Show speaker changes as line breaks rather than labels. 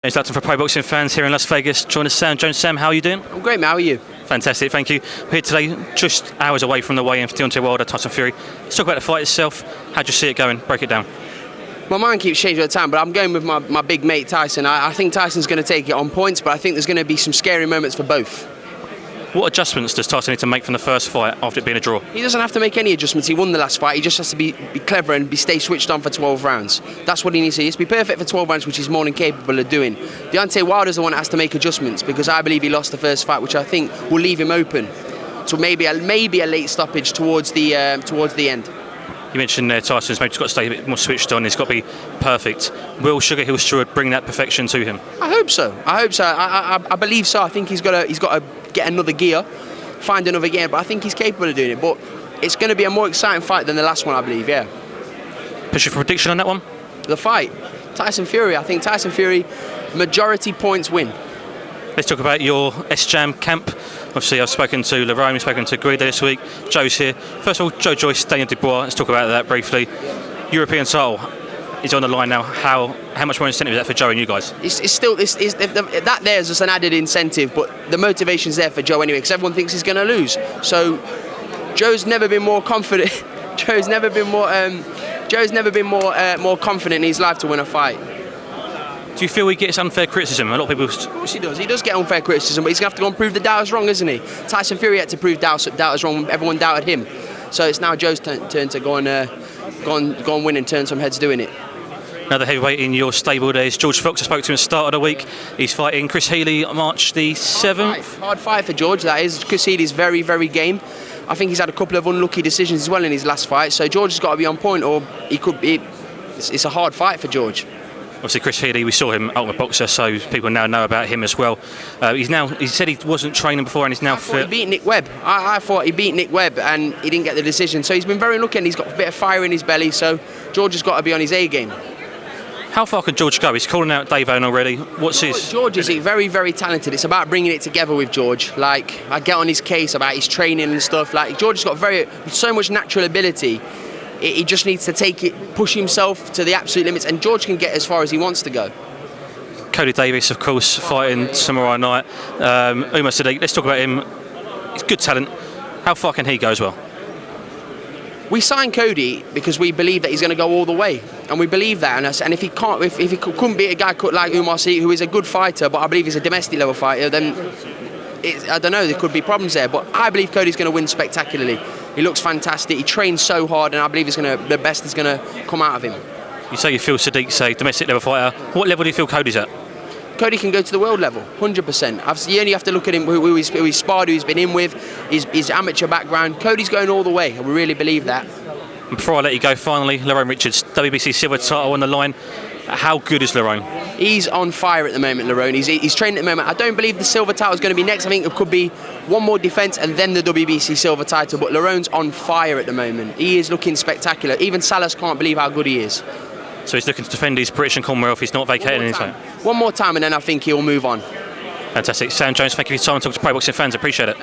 James Lupton for Pro Boxing Fans here in Las Vegas. Join us, Sam Jones. Sam, how are you doing?
I'm great, mate. How are you?
Fantastic, thank you. We're here today, just hours away from the weigh-in for Deontay Wilder, Tyson Fury. Let's talk about the fight itself. How do you see it going? Break it down.
My mind keeps changing all the time, but I'm going with my big mate Tyson. I think Tyson's going to take it on points, but I think there's going to be some scary moments for both.
What adjustments does Tyson need to make from the first fight after it being a draw?
He doesn't have to make any adjustments. He won the last fight. He just has to be clever and stay switched on for 12 rounds. That's what he needs to do. He has to be perfect for 12 rounds, which he's more than capable of doing. Deontay Wilder's the one that has to make adjustments because I believe he lost the first fight, which I think will leave him open to maybe a late stoppage towards the end.
You mentioned Tyson's maybe just got to stay a bit more switched on. It's got to be perfect. Will Sugar Hill Stewart bring that perfection to him?
I hope so. I believe so. I think he's got to get another gear, find another gear, but I think he's capable of doing it. But it's going to be a more exciting fight than the last one, I believe, yeah.
Push you for a prediction on that one?
The fight, Tyson Fury. I think Tyson Fury, majority points win.
Let's talk about your S-Jam camp. Obviously, I've spoken to Lerone, I've spoken to Kody Davies this week. Joe's here. First of all, Joe Joyce, Daniel Dubois. Let's talk about that briefly. European title is on the line now. How much more incentive is that for Joe and you guys?
That there's just an added incentive, but the motivation's there for Joe anyway, because everyone thinks he's going to lose. So Joe's never been more confident. Joe's never been more confident in his life to win a fight.
Do you feel he gets unfair criticism? A lot of people.
Yes, he does. He does get unfair criticism, but he's going to have to go and prove the doubters wrong, isn't he? Tyson Fury had to prove doubters wrong when everyone doubted him. So it's now Joe's turn to go and win and turn some heads doing it.
Another heavyweight in your stable there is George Fox. I spoke to him at the start of the week. He's fighting Chris Healy March the 7th.
Hard fight for George, that is. Chris Healy's very, very game. I think he's had a couple of unlucky decisions as well in his last fight, so George has got to be on point, or he could be. It's a hard fight for George.
Obviously, Chris Healy, we saw him Ultimate Boxer, so people now know about him as well. He said he wasn't training before and he's now fit.
He beat Nick Webb. I thought he beat Nick Webb and he didn't get the decision. So he's been very lucky and he's got a bit of fire in his belly, so George has got to be on his A game.
How far can George go? He's calling out Dave Owen already. What's his?
George is very, very talented. It's about bringing it together with George. Like, I get on his case about his training and stuff. Like, George has got so much natural ability. He just needs to push himself to the absolute limits, and George can get as far as he wants to go.
Kody Davies, of course, fighting tomorrow night. Umar Sadiq, let's talk about him. He's good talent. How far can he go as well?
We signed Kody because we believe that he's going to go all the way, and we believe that. And if he couldn't beat a guy like Umar Sadiq, who is a good fighter, but I believe he's a domestic level fighter, then I don't know, there could be problems there. But I believe Cody's going to win spectacularly. He looks fantastic. He trains so hard, and I believe the best is going to come out of him.
You say you feel Sadiq's a domestic level fighter. What level do you feel Cody's at?
Cody can go to the world level, 100%. You only have to look at him, who he's sparred, who he's been in with, his amateur background. Cody's going all the way, and we really believe that.
And before I let you go, finally, Lerone Richards, WBC silver title on the line. How good is Lerone?
He's on fire at the moment, Lerone. He's training at the moment. I don't believe the silver title is going to be next. I think it could be one more defence and then the WBC silver title. But Lerone's on fire at the moment. He is looking spectacular. Even Salas can't believe how good he is.
So he's looking to defend his British and Commonwealth. He's not vacating anything.
One more time and then I think he'll move on.
Fantastic. Sam Jones, thank you for your time and talking to Pro Boxing Fans. Appreciate it.